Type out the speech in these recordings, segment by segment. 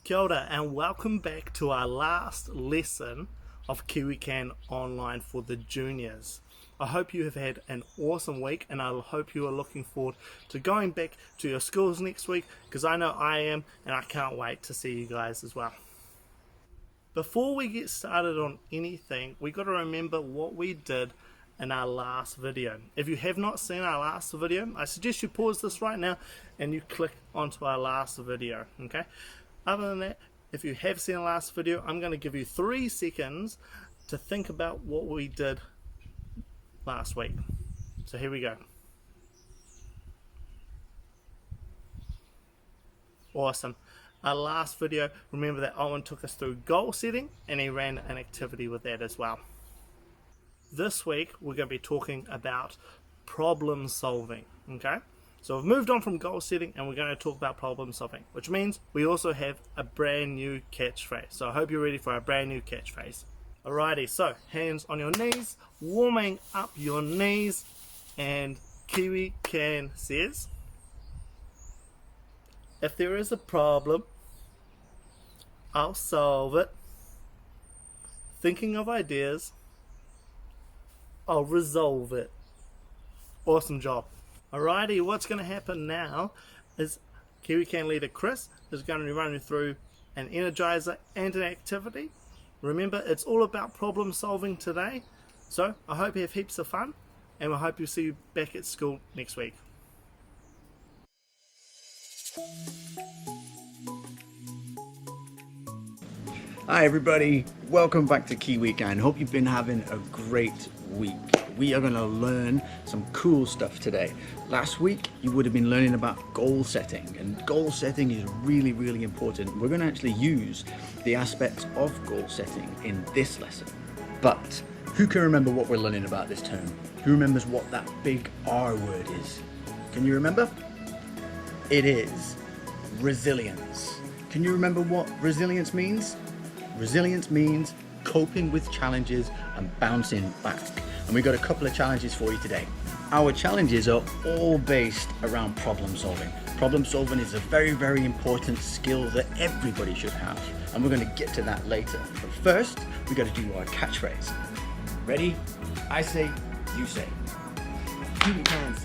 Kia ora and welcome back to our last lesson of KiwiCan Online for the juniors. I hope you have had an awesome week and I hope you are looking forward to going back to your schools next week, because I know I am and I can't wait to see you guys as well. Before we get started on anything, we got to remember what we did in our last video. If you have not seen our last video, I suggest you pause this right now and you click onto our last video, okay? Other than that, if you have seen the last video, I'm going to give you 3 seconds to think about what we did last week. So here we go. Awesome. Our last video, remember that Owen took us through goal setting and he ran an activity with that as well. This week we're going to be talking about problem solving, okay? So we've moved on from goal setting and we're going to talk about problem solving, which means we also have a brand new catchphrase. So I hope you're ready for our brand new catchphrase. Alrighty, so hands on your knees, warming up your knees, and KiwiCan says, if there is a problem, I'll solve it. Thinking of ideas, I'll resolve it. Awesome job. Alrighty, what's going to happen now is KiwiCan leader Chris is going to run you through an energizer and an activity. Remember, it's all about problem solving today. So I hope you have heaps of fun and I hope you see you back at school next week. Hi everybody, welcome back to KiwiCan. Hope you've been having a great week. We are going to learn some cool stuff today. Last week you would have been learning about goal setting, and goal setting is really important. We're going to actually use the aspects of goal setting in this lesson. But who can remember what we're learning about this term? Who remembers what that big R word is? Can you remember? It is resilience. Can you remember what resilience means? Resilience means coping with challenges and bouncing back. And we've got a couple of challenges for you today. Our challenges are all based around problem solving. Problem solving is a very important skill that everybody should have. And we're going to get to that later. But first, we've got to do our catchphrase. Ready? I say, you say. KiwiCan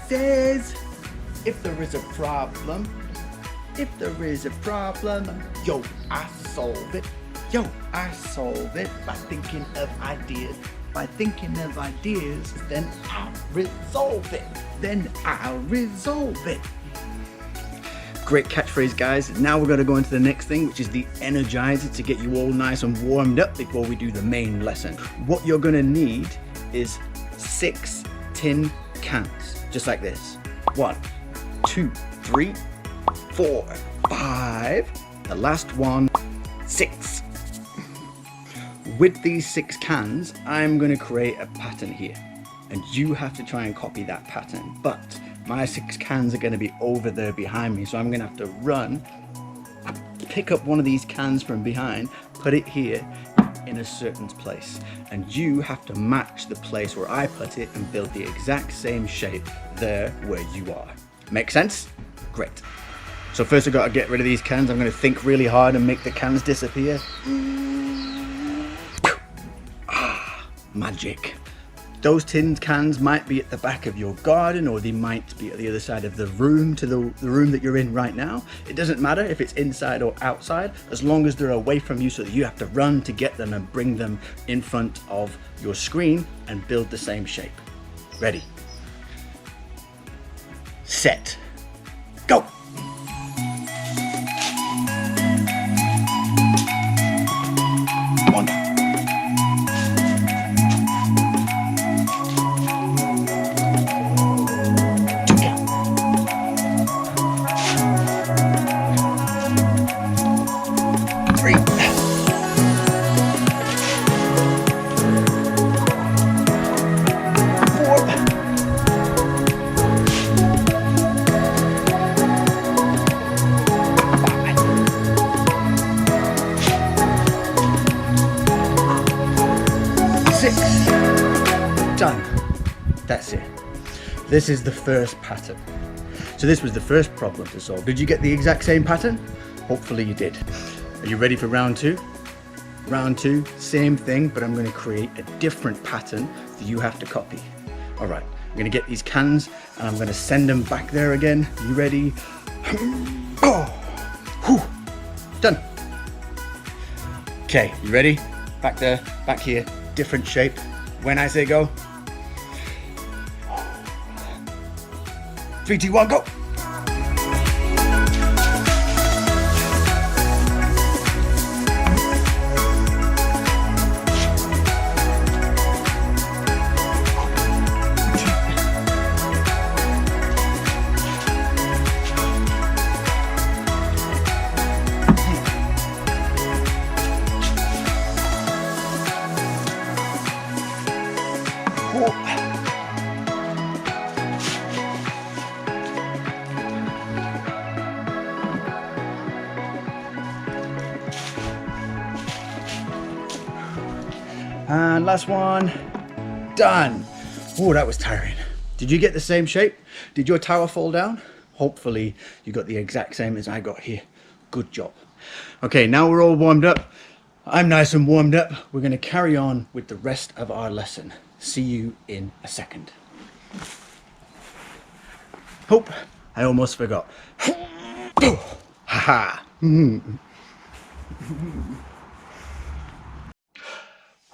says, if there is a problem, yo, I solve it. Yo, I solve it by thinking of ideas. By thinking of ideas, then I'll resolve it. Great catchphrase, guys. Now we're going to go into the next thing, which is the energizer, to get you all nice and warmed up before we do the main lesson. What you're going to need is 6 tin cans, just like this. 1, 2, 3, 4, 5. The last one, 6. With these 6 cans, I'm going to create a pattern here, and you have to try and copy that pattern. But my 6 cans are going to be over there behind me, so I'm going to have to run, pick up one of these cans from behind, put it here in a certain place, and you have to match the place where I put it and build the exact same shape there where you are. Make sense? Great. So first I've got to get rid of these cans. I'm going to think really hard and make the cans disappear. Magic. Those tin cans might be at the back of your garden, or they might be at the other side of the room to the room that you're in right now. It doesn't matter if it's inside or outside, as long as they're away from you so that you have to run to get them and bring them in front of your screen and build the same shape. Ready? Set. Go! One. 6. Done. That's it. This is the first pattern. So this was the first problem to solve. Did you get the exact same pattern? Hopefully you did. Are you ready for round 2? Round 2, same thing, but I'm going to create a different pattern that you have to copy. All right, I'm going to get these cans and I'm going to send them back there again. You ready? Oh, whew. Done. Okay, you ready? Back there, back here, different shape. When I say go. 3, 2, 1, go. And last one, done. Oh, that was tiring. Did you get the same shape? Did your tower fall down? Hopefully you got the exact same as I got here. Good job. Okay, now we're all warmed up. I'm nice and warmed up. We're going to carry on with the rest of our lesson. See you in a second. Oh, I almost forgot. Haha.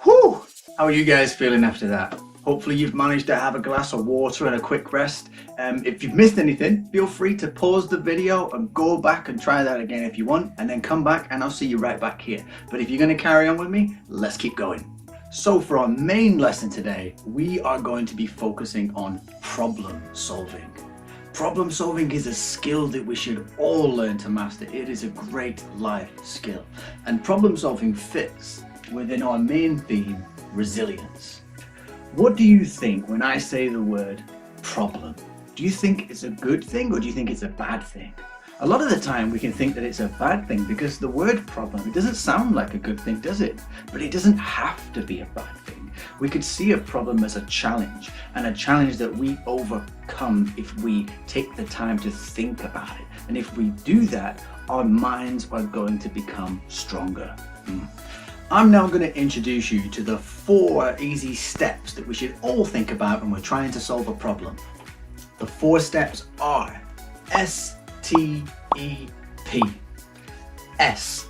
Whew! How are you guys feeling after that? Hopefully you've managed to have a glass of water and a quick rest. If you've missed anything, feel free to pause the video and go back and try that again if you want, and then come back and I'll see you right back here. But if you're going to carry on with me, let's keep going. So for our main lesson today, we are going to be focusing on problem solving. Problem solving is a skill that we should all learn to master. It is a great life skill. And problem solving fits within our main theme, resilience. What do you think when I say the word problem? Do you think it's a good thing or do you think it's a bad thing? A lot of the time we can think that it's a bad thing because the word problem, it doesn't sound like a good thing, does it? But it doesn't have to be a bad thing. We could see a problem as a challenge, and a challenge that we overcome if we take the time to think about it. And if we do that, our minds are going to become stronger. I'm now going to introduce you to the 4 easy steps that we should all think about when we're trying to solve a problem. The 4 steps are STEP. S,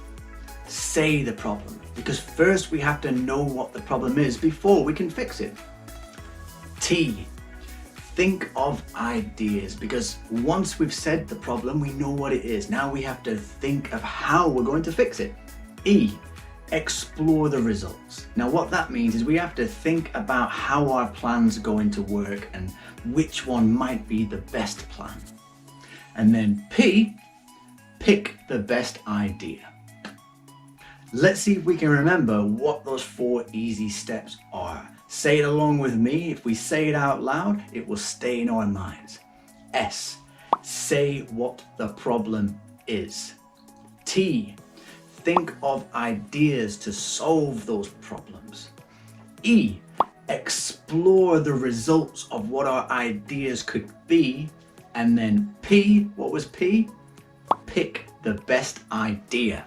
say the problem, because first we have to know what the problem is before we can fix it. T, think of ideas, because once we've said the problem, we know what it is. Now we have to think of how we're going to fix it. E, explore the results. Now what that means is we have to think about how our plan's going to work and which one might be the best plan. And then P, pick the best idea. Let's see if we can remember what those 4 easy steps are. Say it along with me. If we say it out loud, it will stay in our minds. S, say what the problem is. T, think of ideas to solve those problems. E, explore the results of what our ideas could be. And then P, what was P? Pick the best idea.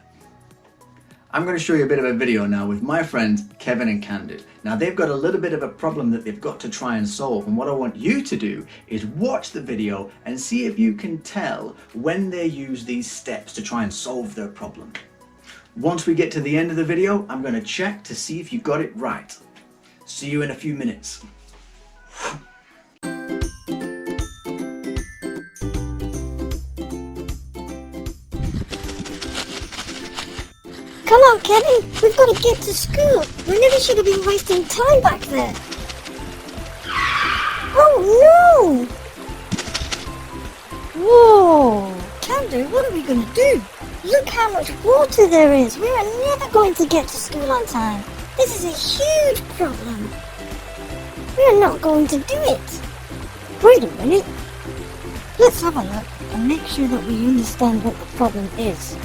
I'm going to show you a bit of a video now with my friends Kevin and Candid. Now they've got a little bit of a problem that they've got to try and solve, and what I want you to do is watch the video and see if you can tell when they use these steps to try and solve their problem. Once we get to the end of the video, I'm going to check to see if you got it right. See you in a few minutes. Come on, Kevin, we've got to get to school. We never should have been wasting time back there. Oh no! Whoa! Candu, what are we going to do? Look how much water there is. We are never going to get to school on time. This is a huge problem. We are not going to do it. Wait a minute. Let's have a look and make sure that we understand what the problem is.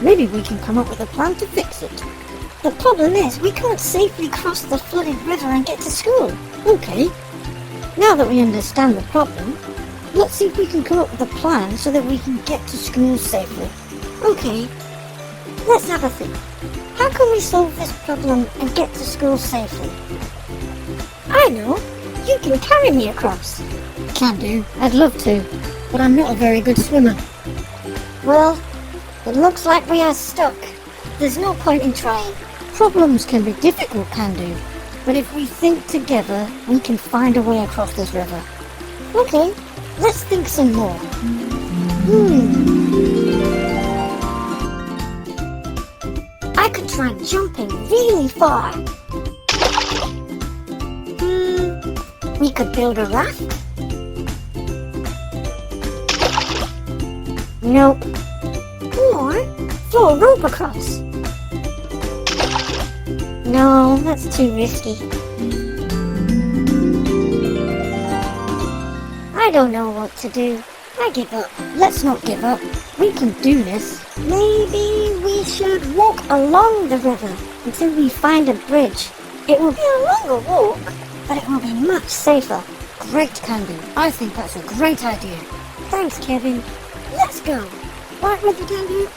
Maybe we can come up with a plan to fix it. The problem is we can't safely cross the flooded river and get to school. Okay, now that we understand the problem, let's see if we can come up with a plan so that we can get to school safely. Okay, let's have a think. How can we solve this problem and get to school safely? I know, you can carry me across. Can do, I'd love to, but I'm not a very good swimmer. Well, it looks like we are stuck. There's no point in trying. Problems can be difficult, Candu, but if we think together, we can find a way across this river. Okay, let's think some more. I could try jumping really far. We could build a raft. Nope. Or throw a rope across. No, that's too risky. I don't know what to do. I give up. Let's not give up. We can do this. Maybe we should walk along the river until we find a bridge. It will be a longer walk, but it will be much safer. Great, Candy. I think that's a great idea. Thanks, Kevin. Let's go. Right with you, Candy.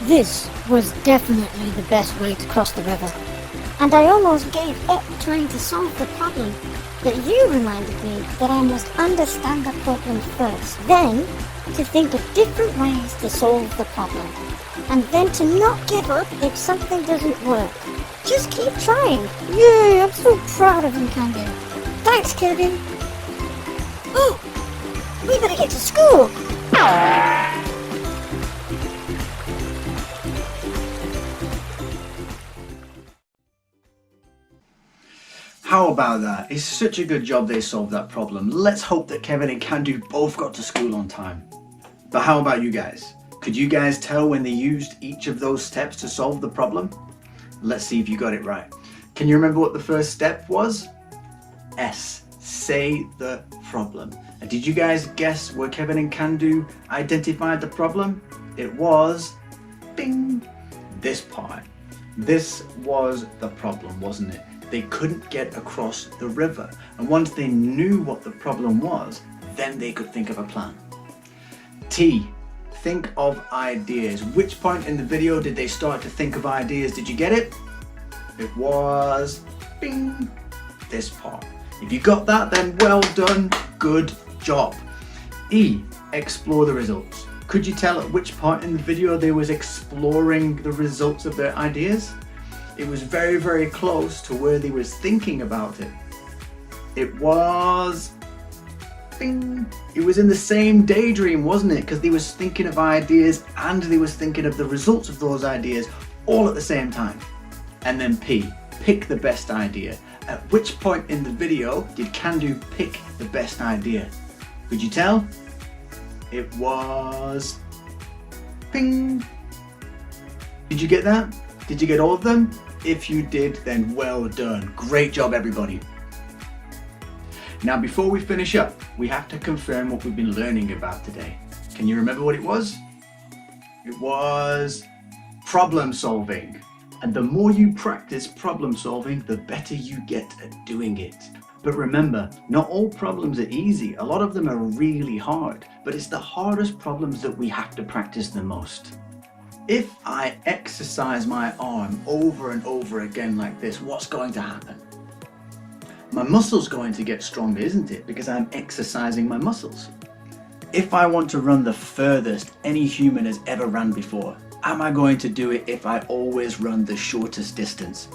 This was definitely the best way to cross the river. And I almost gave up trying to solve the problem. But you reminded me that I must understand the problem first, then to think of different ways to solve the problem, and then to not give up if something doesn't work. Just keep trying. Yay, I'm so proud of you, Candy. Thanks, Kevin. Oh, we better get to school. How about that? It's such a good job they solved that problem. Let's hope that Kevin and Candu both got to school on time. But how about you guys? Could you guys tell when they used each of those steps to solve the problem? Let's see if you got it right. Can you remember what the first step was? S. Say the problem. And did you guys guess where Kevin and Candu identified the problem? It was, bing, this part. This was the problem, wasn't it? They couldn't get across the river. And once they knew what the problem was, then they could think of a plan. T. Think of ideas. Which point in the video did they start to think of ideas? Did you get it? It was, bing, this part. If you got that, then well done, good job. E. Explore the results. Could you tell at which part in the video they was exploring the results of their ideas? It was very, very close to where they was thinking about it. It was, bing, it was in the same daydream, wasn't it? Because they was thinking of ideas and they was thinking of the results of those ideas all at the same time. And then P, pick the best idea. At which point in the video did Candu pick the best idea? Could you tell? It was, ping. Did you get that? Did you get all of them? If you did, then well done. Great job, everybody. Now, before we finish up, we have to confirm what we've been learning about today. Can you remember what it was? It was problem solving. And the more you practice problem solving, the better you get at doing it. But remember, not all problems are easy. A lot of them are really hard, but it's the hardest problems that we have to practice the most. If I exercise my arm over and over again like this, what's going to happen? My muscle's going to get stronger, isn't it? Because I'm exercising my muscles. If I want to run the furthest any human has ever run before, am I going to do it if I always run the shortest distance?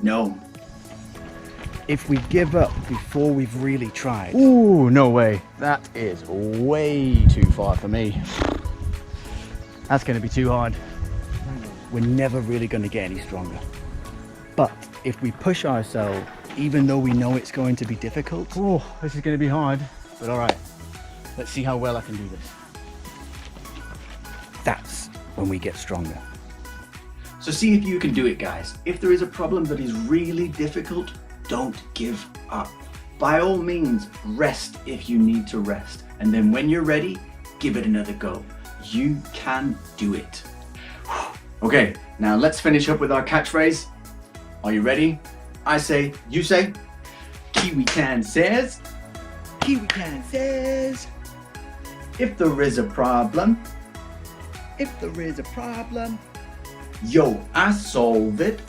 No. If we give up before we've really tried. Ooh, no way. That is way too far for me. That's going to be too hard. We're never really going to get any stronger. But if we push ourselves, even though we know it's going to be difficult, Oh, this is going to be hard, but all right. Let's see how well I can do this. that's when we get stronger. So see if you can do it, guys. If there is a problem that is really difficult, don't give up. By all means, rest if you need to rest. And then when you're ready, give it another go. You can do it. Okay, now let's finish up with our catchphrase. Are you ready? I say, you say. Kiwi Can says, Kiwi Can says, if there is a problem, yo, I solve it.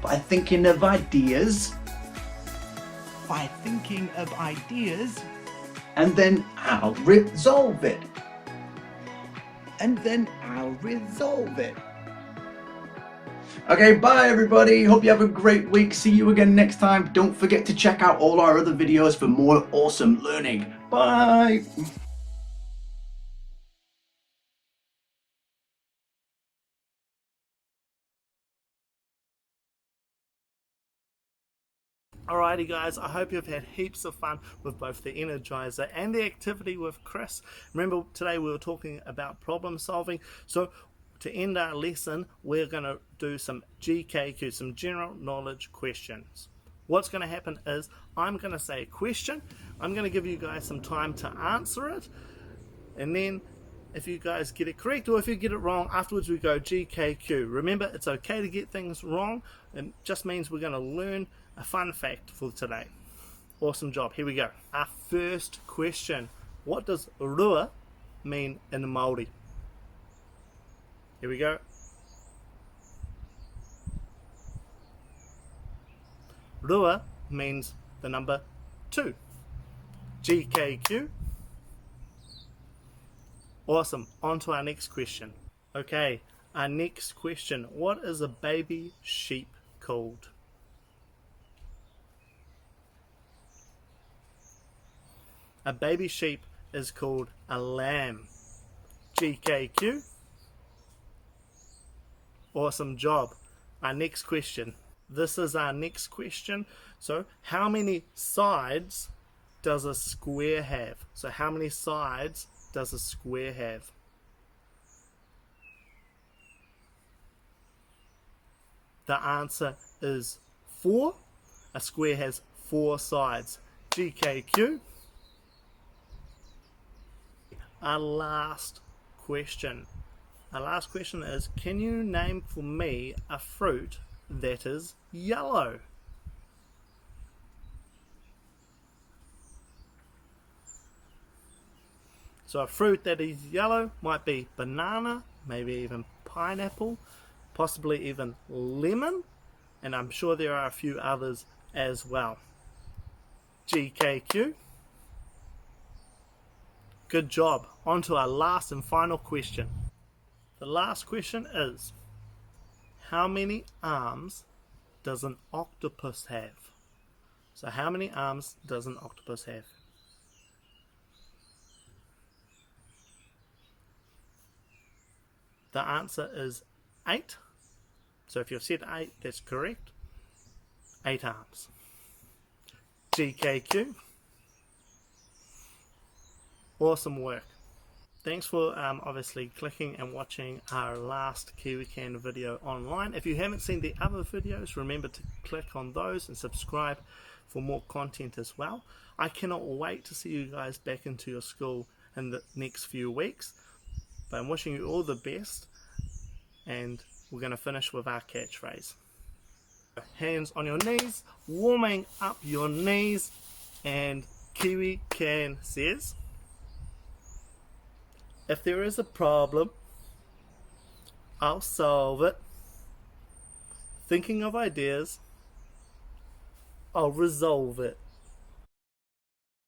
By thinking of ideas. And then I'll resolve it. Okay, bye everybody. Hope you have a great week. See you again next time. Don't forget to check out all our other videos for more awesome learning. Bye. Alrighty guys, I hope you've had heaps of fun with both the Energizer and the activity with Chris. Remember, today we were talking about problem solving. So to end our lesson, we're going to do some GKQ, some general knowledge questions. What's going to happen is I'm going to say a question. I'm going to give you guys some time to answer it. And then if you guys get it correct or if you get it wrong, afterwards we go GKQ. Remember, it's okay to get things wrong. It just means we're going to learn a fun fact for today. Awesome job. Here we go. Our first question. What does rua mean in Māori? Here we go. Rua means the number 2. GKQ. Awesome. On to our next question. Okay, our next question. What is a baby sheep called? A baby sheep is called a lamb. GKQ. Awesome job. Our next question. This is our next question. So, how many sides does a square have? So, how many sides does a square have? The answer is 4. A square has 4 sides. GKQ. Our last question. Our last question is, can you name for me a fruit that is yellow? So a fruit that is yellow might be banana, maybe even pineapple, possibly even lemon, and I'm sure there are a few others as well. GKQ. Good job. On to our last and final question. The last question is, how many arms does an octopus have? So how many arms does an octopus have? The answer is 8. So if you've said 8, that's correct. 8 arms. GKQ. Awesome work. Thanks for obviously clicking and watching our last KiwiCan video online. If you haven't seen the other videos, remember to click on those and subscribe for more content as well. I cannot wait to see you guys back into your school in the next few weeks. But I'm wishing you all the best, and we're going to finish with our catchphrase. Hands on your knees, warming up your knees, and KiwiCan says, if there is a problem, I'll solve it. Thinking of ideas, I'll resolve it.